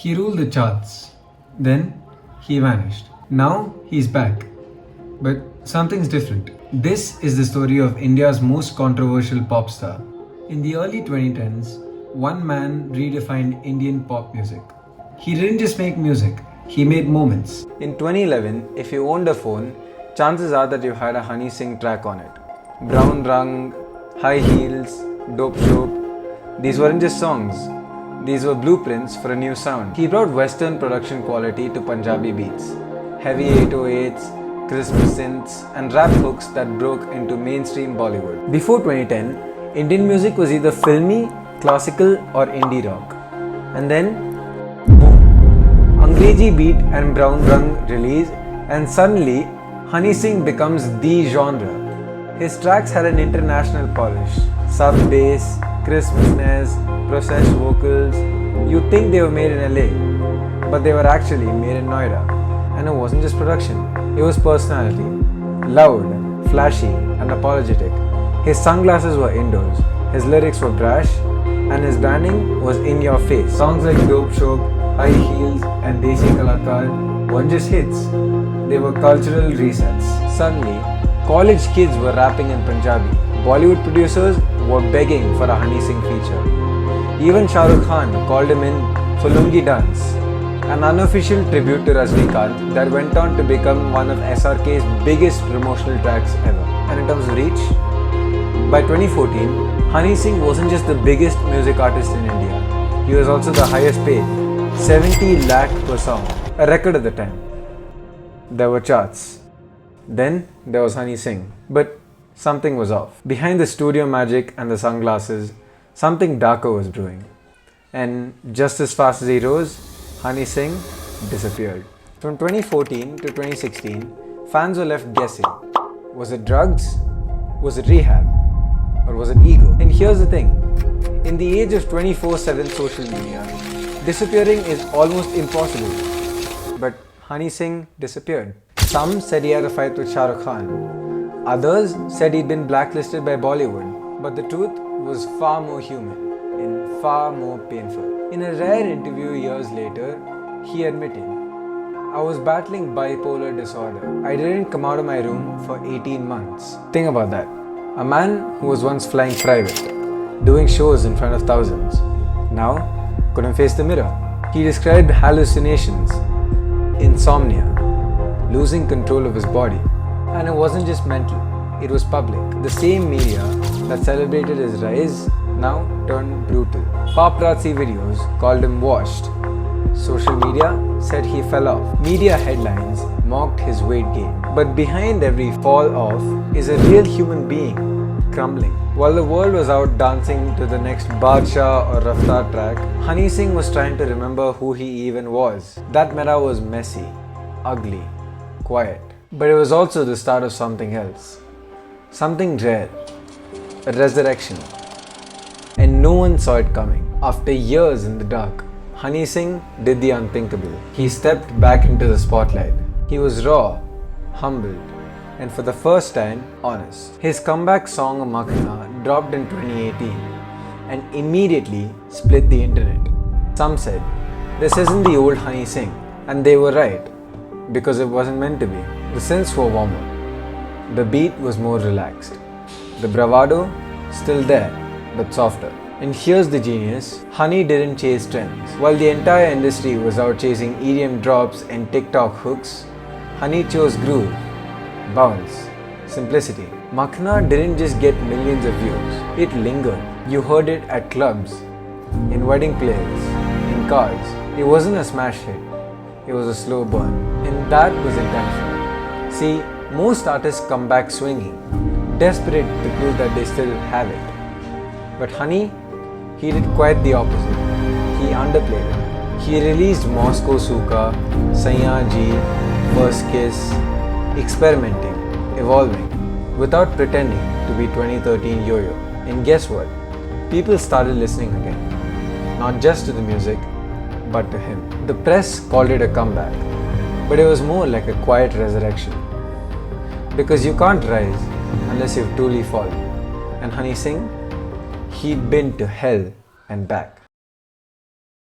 He ruled the charts. Then he vanished. Now he's back. But something's different. This is the story of India's most controversial pop star. In the early 2010s, one man redefined Indian pop music. He didn't just make music, he made moments. In 2011, if you owned a phone, chances are that you had a Honey Singh track on it. Brown Rang, High Heels, Dope Shop. These weren't just songs. These were blueprints for a new sound. He brought Western production quality to Punjabi beats. Heavy 808s, crisp synths, and rap hooks that broke into mainstream Bollywood. Before 2010, Indian music was either filmy, classical, or indie rock. And then, boom! Angrezi beat and Brown Rang release, and suddenly, Honey Singh becomes the genre. His tracks had an international polish. Sub-bass, crisp snares, processed vocals. You'd think they were made in LA, but they were actually made in Noida. And it wasn't just production, it was personality. Loud, flashy, and apologetic. His sunglasses were indoors, his lyrics were brash, and his branding was in your face. Songs like Dope Shop, High Heels, and Desi Kalakar weren't just hits, they were cultural resets. Suddenly, college kids were rapping in Punjabi. Bollywood producers were begging for a Honey Singh feature. Even Shah Rukh Khan called him in for Lungi Dance, an unofficial tribute to Rajinikanth that went on to become one of SRK's biggest promotional tracks ever. And in terms of reach, by 2014, Honey Singh wasn't just the biggest music artist in India, he was also the highest paid, 70 lakh per song, a record at the time. There were charts. Then there was Honey Singh. But something was off. Behind the studio magic and the sunglasses, something darker was brewing. And just as fast as he rose, Honey Singh disappeared. From 2014 to 2016, fans were left guessing. Was it drugs? Was it rehab? Or was it ego? And here's the thing. In the age of 24/7 social media, disappearing is almost impossible. But Honey Singh disappeared. Some said he had a fight with Shah Rukh Khan. Others said he'd been blacklisted by Bollywood. But the truth was far more human and far more painful. In a rare interview years later, he admitted, "I was battling bipolar disorder. I didn't come out of my room for 18 months. Think about that. A man who was once flying private, doing shows in front of thousands, now couldn't face the mirror. He described hallucinations, insomnia, losing control of his body. And it wasn't just mental, it was public. The same media that celebrated his rise now turned brutal. Paparazzi videos called him washed. Social media said he fell off. Media headlines mocked his weight gain. But behind every fall off is a real human being crumbling. While the world was out dancing to the next Badshah or Raftar track, Honey Singh was trying to remember who he even was. That era was messy, ugly, quiet. But it was also the start of something else. Something rare. A resurrection. And no one saw it coming. After years in the dark, Honey Singh did the unthinkable. He stepped back into the spotlight. He was raw, humbled, and for the first time, honest. His comeback song Makhna dropped in 2018 and immediately split the internet. Some said, "This isn't the old Honey Singh," and they were right, because it wasn't meant to be. The synths were warmer. The beat was more relaxed. The bravado, still there, but softer. And here's the genius, Honey didn't chase trends. While the entire industry was out chasing EDM drops and TikTok hooks, Honey chose groove, bounce, simplicity. Makhna didn't just get millions of views, it lingered. You heard it at clubs, in wedding players, in cars. It wasn't a smash hit, it was a slow burn. And that was intentional. See, most artists come back swinging, desperate to prove that they still have it. But Honey, he did quite the opposite. He underplayed it. He released Moscow Suka, Saiya Ji, First Kiss, experimenting, evolving, without pretending to be 2013 Yo-Yo. And guess what? People started listening again. Not just to the music, but to him. The press called it a comeback, but it was more like a quiet resurrection. Because you can't rise unless you've truly fallen. And Honey Singh, he'd been to hell and back.